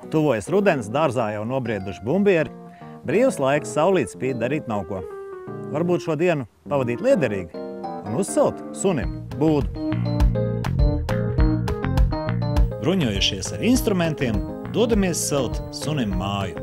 Tuvojas rudens, dārzā jau nobrieduši bumbieri. Brīvs laiks, saulīt spīd, darīt nav ko. Varbūt šo dienu pavadīt liederīgi un uzcelt sunim būdu. Bruņojušies ar instrumentiem, dodamies celt sunim māju.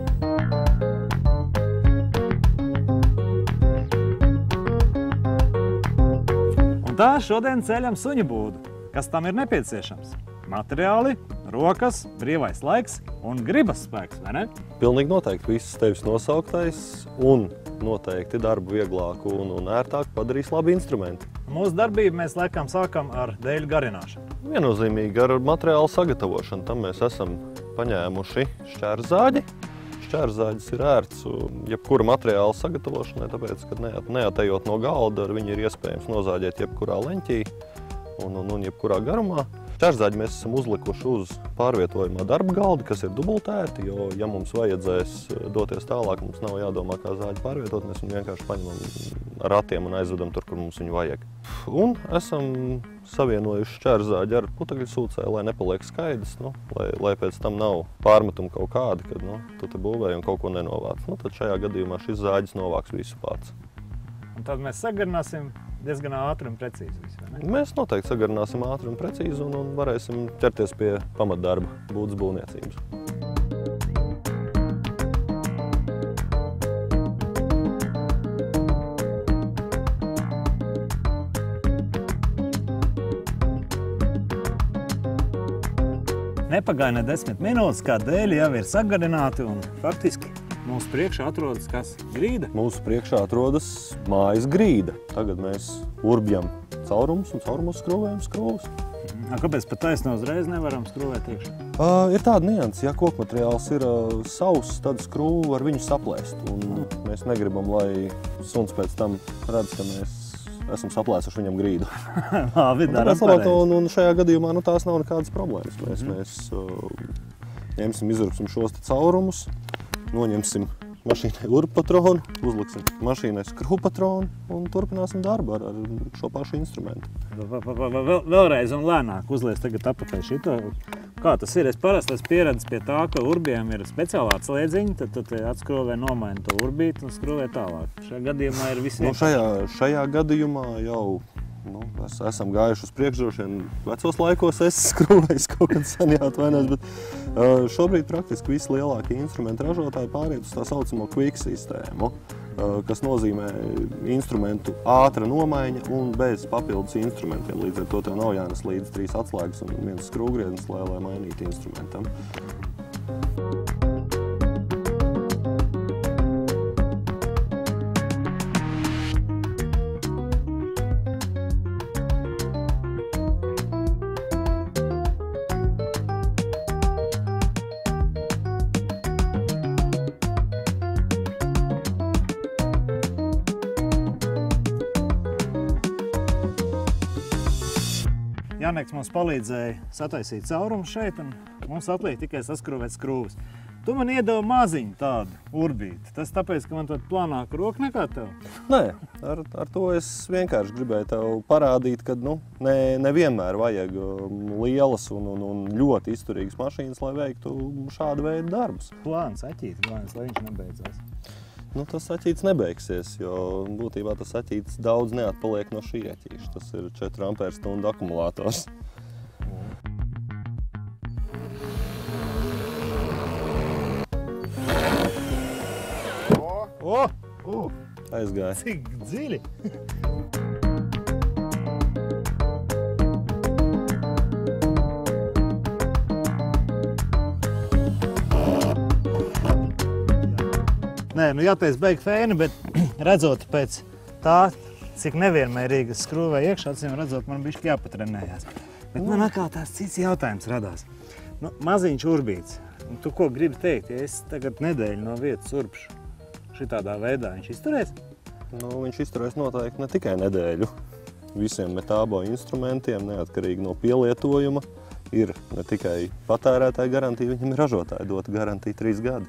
Un tā šodien ceļam suņu būdu. Kas tam ir nepieciešams? Materiāli, rokas, brīvais laiks un gribas spēks, vai ne? Pilnīgi noteikti viss tevis nosauktais un noteikti darbu vieglāku un ērtāku padarīs labi instrumenti. Mūsu darbību mēs laikam sākam ar dēļu garināšanu. Viennozīmīgi ar materiālu sagatavošanu. Tam mēs esam paņēmuši šķērzāģi. Šķērzāģis ir ērts jebkura materiāla sagatavošanai, tāpēc, ka neatejot no galda, ar viņu ir iespējams nozāģēt jebkurā leņķī un jebkurā garumā. Šķērzāģi mēs esam uzlikuši uz pārvietojumā darba galda, kas ir dubultērti, jo, ja mums vajadzēs doties tālāk, mums nav jādomā, kā zāģi pārvietot, mēs viņu vienkārši paņemam ar ratiem un aizvedam tur, kur mums viņu vajag. Un esam savienojuši šķērzāģi ar putekļu sūcēju, lai nepaliek skaidrs, lai pēc tam nav pārmetumi kaut kādi, kad tu te būvēji un kaut ko nenovāc. Tad šajā gadījumā šis zāģis novāks visu pats. Un tad mēs sagarināsim diezgan ātri un precīzi visu, vai ne? Mēs noteikti sagarināsim ātri un precīzi un varēsim ķerties pie pamatdarba būdas būvniecības. Nepagaina 10 minūtes, kā dēļi jau ir sagarināti un faktiski mūsu priekšā atrodas kas? Grīda? Mūsu priekšā atrodas mājas grīda. Tagad mēs urbjam caurumus un caurumos skrūvējam skrūvus. Kāpēc pat taisno uzreiz nevaram skrūvēt iekšā? Ir tāda nianse, ja kokmateriāls ir sauss, tad skrūvu var viņu saplēst. Un mēs negribam, lai suns pēc tam redz, ka mēs esam saplēsuši viņam grīdu. Labi, daram pareizi. Un šajā gadījumā tās nav nekādas problēmas. Mēs ņemsim, izurbsim šos caurumus, noņemsim mašīnai urpatronu, uzliksim mašīnai skrūpatronu un turpināsim darbu ar šo pašu instrumentu. Vēlreiz un lēnāk uzliec tagad apakaļ šito. Kā tas ir? Es parasti esmu pieredzis pie tā, ka urbiem ir speciālā slēdziņa, tad atskrūvē nomaina to urbīti un skrūvē tālāk. Šajā gadījumā ir viss šajā gadījumā jau esam gājuši uz priekšdrošiem. Vecos laikos es skrūvējis kaut kad sen jāatvainās, bet šobrīd praktiski visi lielākie instrumentu ražotāji pāriet uz tā saucamo quick sistēmu, kas nozīmē instrumentu ātra nomaiņa un bez papildus instrumentiem. Līdz ar to tev nav jānes līdz 3 atslēgas un 1 skrūvgrieznis, lai mainītu instrumentam. Janeks mums palīdzēja sataisīt caurumu šeit, un mums atliek tikai saskrūvēt skrūvus. Tu man iedevi maziņu tādu urbīti. Tas tāpēc, ka man tāda plānāka roka nekā tev? Nē, ar to es vienkārši gribēju tev parādīt, ka nevienmēr vajag lielas un ļoti izturīgas mašīnas, lai veiktu šādu veidu darbus. Plāns aķīt, lai viņš nebeidzās. Tas aķīts nebeigsies, jo būtībā tas aķīts daudz neatpaliek no šī aķīša. Tas ir 4 ampērstundu akumulators. Aizgāja. Cik dziļi! Nē, jāteic beig fēni, bet redzot pēc tā, cik nevienmērīgi es skrūvēju iekšā, acīm redzot, man bišķi jāpatrenējās. Bet man atkal tās cits jautājums radās. Maziņš urbīts. Tu ko gribi teikt, ja es tagad nedēļu no vietas urbšu šitādā veidā, viņš izturēs? Viņš izturēs noteikti ne tikai nedēļu. Visiem metābo instrumentiem, neatkarīgi no pielietojuma, ir ne tikai patērētāja garantija, viņam ir ražotāja dota garantija 3 gadi.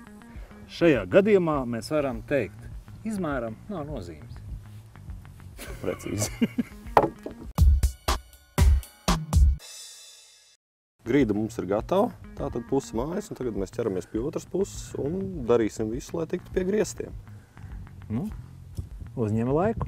Šajā gadījumā mēs varam teikt, izmēram nav nozīmes. Precīzi. Grīda mums ir gatava, tātad puse mājas, un tagad mēs ķeramies pie otras puses un darīsim visu, lai tiktu pie griestiem. Nu, uzņem laiku.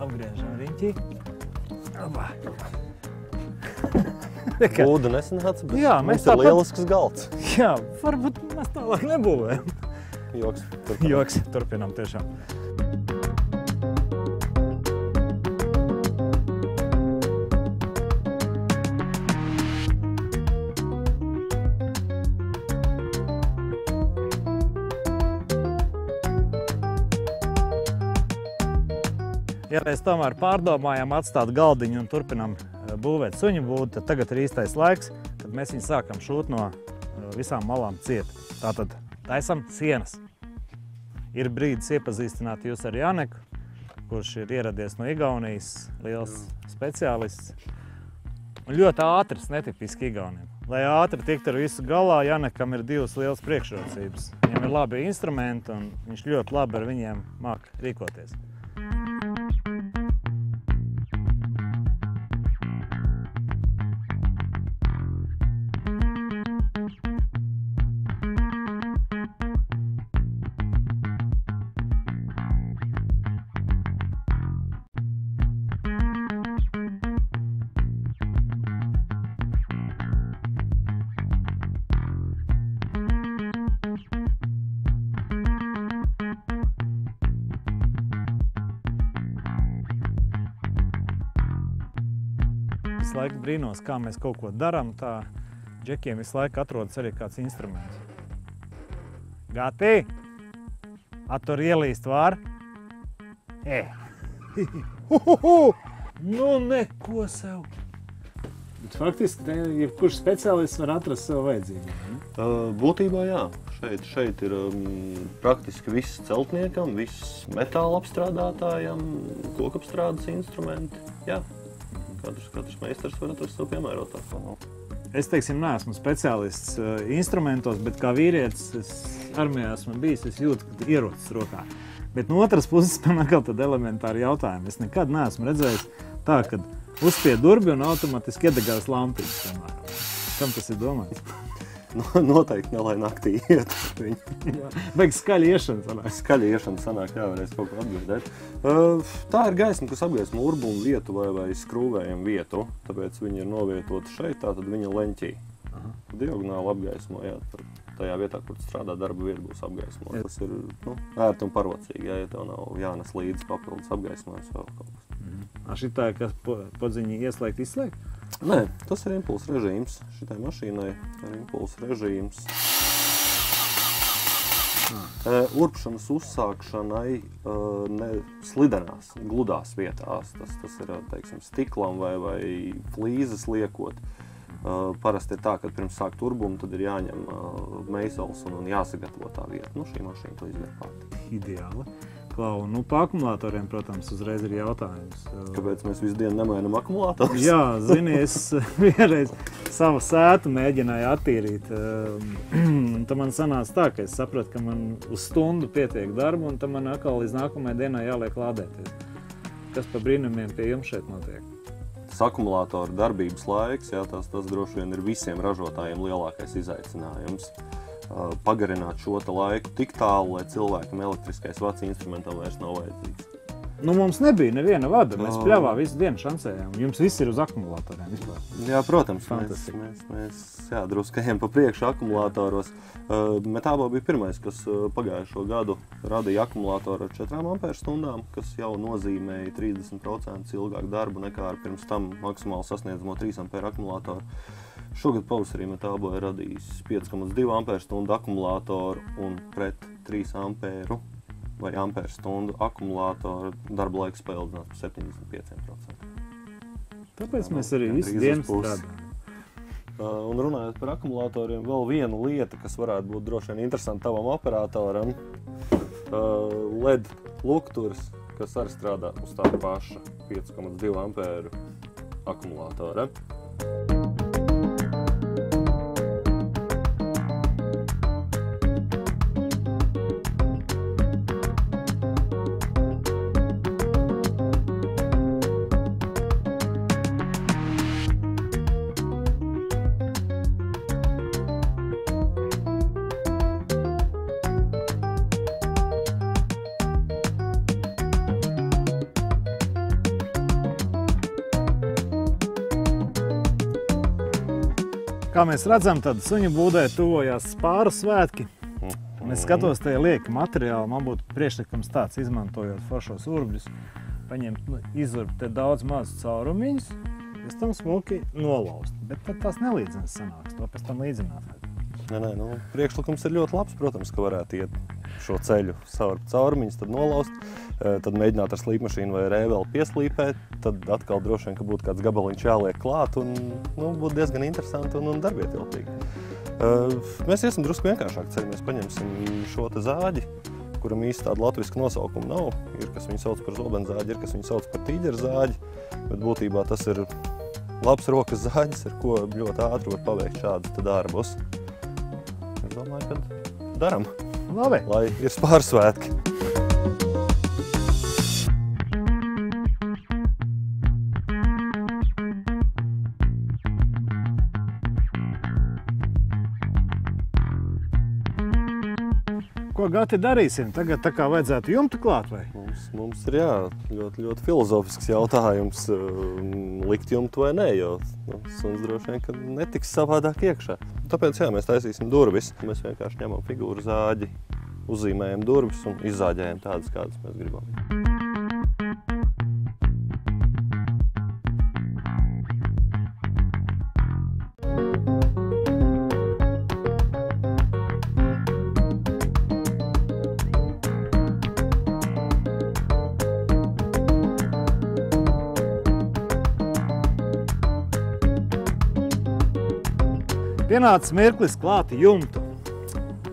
Apgriežam riņķi. Lūda nesanāca, bet Jā, mums mēs ir tāpat- lielisks galds. Jā, varbūt mēs tālāk nebūvējam. Joks. Joks, turpinām tiešām. Ja mēs tomēr pārdomājam atstāt galdiņu un turpinām būvēt suņu būdu, tad tagad ir īstais laiks, kad mēs viņu sākam šūt no visām malām ciet. Tātad taisam sienas. Ir brīdis iepazīstināt jūs ar Janeku, kurš ir ieradies no Igaunijas, liels speciālists. Un ļoti ātrs, netipiski Igauniem. Lai ātri tikt ar visu galā, Janekam ir divas lielas priekšrocības. Viņam ir labi instrumenti un viņš ļoti labi ar viņiem māk rīkoties. Visu laiku brīnos, kā mēs kaut ko darām, tā džekiem visu laiku atrodas arī kāds instruments. Gati! Attur ielīst var? Nu neko sev! Bet faktiski, jebkurš speciālists var atrast sev vajadzību. Būtībā jā. Šeit ir praktiski viss celtniekam, viss metāla apstrādātājam, kokapstrādes instrumenti. Jā. Katrs meistars var atrast savu piemērotāko. Es, teiksim, neesmu speciālists instrumentos, bet kā vīrietis, es armijā esmu bijis, es jūtu, ka ierocis rokā. Bet no otras puses man atkal tad elementāri jautājumi. Es nekad neesmu redzējis tā, kad uzspied durbi un automatiski iedegās lampiņas, piemēram. Kam tas ir domāts? Noteikti ne, lai naktī iet viņu. Vajag skaļi iešana sanāk. Skaļi iešana sanāk, jā, varēs kaut ko atbiedēt. Tā ir gaisma, kas apgaismo urbumu vietu vai skrūvējumu vietu, tāpēc viņi ir novietoti šeit, tātad viņa leņķī. Diagonāli apgaismo, jā, tajā vietā, kur strādā darba vieta būs apgaismo. Tas ir ērti un parocīgi, jā, ja tev nav jānes līdzi papildus apgaismojums vēl kaut kas. Šitā, kas podziņi ieslēgt, izslēgt? Nē, tas ir impulsu režīms. Šitai mašīnai ir impulsu režīms. Urpšanas uzsākšanai slidenās, gludās vietās. Tas ir, teiksim, stiklam vai flīzes liekot. Parasti ir tā, ka pirms sākt urbumu, tad ir jāņem meisels un jāsagatavo tā vieta. Šī mašīna to izdara pati. Ideāli. Klau, pa akumulatoriem, protams, uzreiz ir jautājums. Kāpēc mēs visu dienu nemainam akumulatorus? Jā, zini, es vienreiz savu sētu mēģināju attīrīt. Tad man sanāca tā, ka es sapratu, ka man uz stundu pietiek darbu, un tad man atkal līdz nākamajai dienai jāliek lādēties. Kas pa brīnumiem pie jums šeit notiek? Tas akumulātora darbības laiks, jā, tas droši vien ir visiem ražotājiem lielākais izaicinājums. Pagarināt šo laiku tik tālu, lai cilvēkam elektriskais vads instrumentam vairs nav vajadzīgs. Mums nebija neviena vada, mēs pļavā visu dienu šancējām. Jums viss ir uz akumulatoriem vispār. Jā, protams, mēs druskajiem pa priekšu akumulātoros. Metābo bija pirmais, kas pagājušo gadu radīja akumulātoru ar 4 ampērstundām, kas jau nozīmēja 30% ilgāku darbu nekā ar pirms tam maksimāli sasniedzamo 3 ampēru akumulātoru. Šogad pavasarī Metābo ir radījis 5,2 ampērstundu akumulātoru un pret 3 ampēru vai ampērstundu akumulātoru darba laiks paildzinās par 75%. Tāpēc mēs arī visu dienu strādājam. Un runājot par akumulātoriem, vēl viena lieta, kas varētu būt droši vien interesanta tavam operatoram, LED lukturs, kas arī strādā uz tā paša. 5,2 ampēru akumulātora. Kā mēs redzam, tad suņu būdē tuvojās Spāru svētki. Es skatos, tie lieki materiāli, man būtu priekšlikums tāds, izmantojot foršos urbļus, paņemt, izurbt te daudz mazu caurumiņus, pēc tam smuki nolaust. Bet tad tās nelīdzenas sanāks, to pēc tam līdzināt. Nē, priekšlikums ir ļoti labs, protams, ka varētu iet šo ceļu caurumiņus, tad nolaust, tad mēģināt ar slīpmašīnu vai rēveli pieslīpēt, tad atkal droši vien, ka būtu kāds gabaliņš jāliek klāt un būtu diezgan interesanti un darbietilpīgi. Mēs iesim drusku vienkāršāk ceļu. Mēs paņemsim šo te zāģi, kuram īsti tādu latvisku nosaukumu nav. Ir, kas viņu sauc par zobenzāģi, ir, kas viņu sauc par tīģeru zāģi, bet būtībā tas ir labs rokas zāģis, ar ko ļoti ātri var paveikt šādus te darbus. Es domāju, ka daram. Labi. Lai ir Spāru svētki. Ko, Gati, darīsim? Tagad tā kā vajadzētu jumtu klāt, vai? Mums ir ļoti filozofisks jautājums likt jumtu vai nē, jo suns droši vien, ka netiks savādāk iekšā. Tāpēc mēs taisīsim durvis. Mēs vienkārši ņemam figūru zāģi, uzzīmējam durvis un izzāģējam tādas, kādas mēs gribam. Pienācis mirklis klāt jumtu.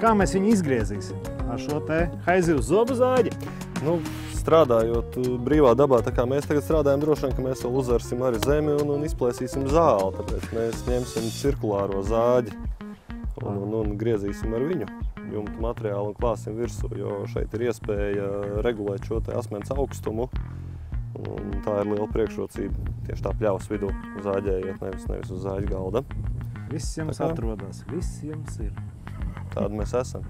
Kā mēs viņu izgriezīsim? Ar šo te haizivju zobu zāģi? Strādājot brīvā dabā, tā kā mēs tagad strādājam, droši vien, ka mēs vēl uzarsim arī zemi un izplēsīsim zāli. Tāpēc mēs ņemsim cirkulāro zāģi un griezīsim ar viņu jumtu materiālu un klāsim virsū, jo šeit ir iespēja regulēt šo te asmens augstumu. Un tā ir liela priekšrocība tieši tā pļavas vidū zāģējot, nevis uz zāģu galda. Viss jums atrodas, viss jums ir. Tādi mēs esam.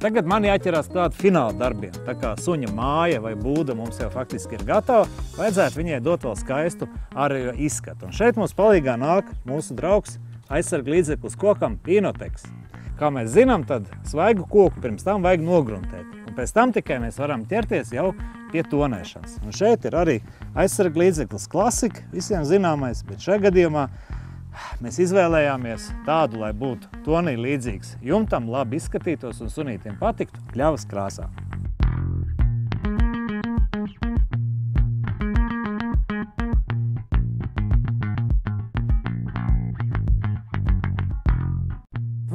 Tagad man jāķerās klāt fināla darbiem. Tā kā suņa māja vai būda mums jau faktiski ir gatava, vajadzētu viņai dot vēl skaistu ārējo izskatu. Un šeit mums palīgā nāk mūsu draugs aizsarga līdzeklis kokam Pinotex. Kā mēs zinām, tad svaigu koku pirms tam vajag nogruntēt. Un pēc tam tikai mēs varam ķerties jau pie tonēšanas. Un šeit ir arī aizsarga līdzeklis klasika, visiem zināmais, bet šajā gadījumā mēs izvēlējāmies tādu, lai būtu tonī līdzīgs jumtam, labi izskatītos un sunītiem patiktu pļavas krāsā.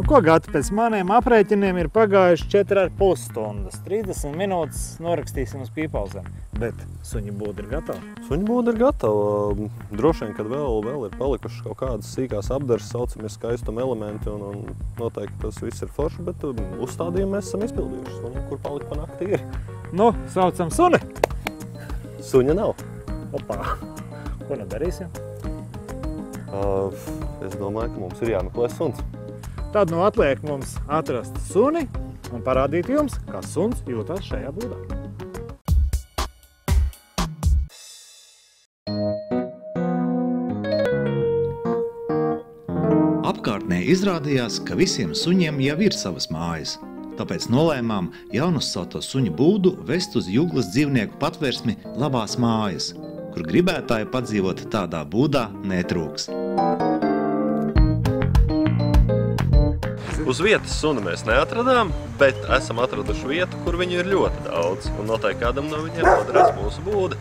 Ko, Gati, pēc maniem aprēķiniem ir pagājuši 4,5 stundas. 30 minūtes norakstīsim uz pīpauzēm. Bet suņa būda ir gatava? Suņa būda ir gatava. Droši vien, kad vēl ir palikušas kaut kādas sīkās apdares, saucamies skaistuma elementi un noteikti tas viss ir forši, bet uzstādījumu mēs esam izpildījuši. Suņam, kur palika pa nakti ir. Saucam suni! Suņa nav. Opā! Ko nu darīsim? Es domāju, ka mums ir jāmeklē suns. Tad nu atliek mums atrast suni un parādīt jums, kā suns jūtās šajā būdā. Apkārtnē izrādījās, ka visiem suņiem jau ir savas mājas. Tāpēc nolēmām jaunuzcelto suņu būdu vest uz Juglas dzīvnieku patvērsmi Labās mājas, kur gribētāji padzīvot tādā būdā netrūks. Uz vietas suni mēs neatradām, bet esam atraduši vietu, kur viņu ir ļoti daudz. Un noteikti kādam no viņiem noderēs mūsu būda.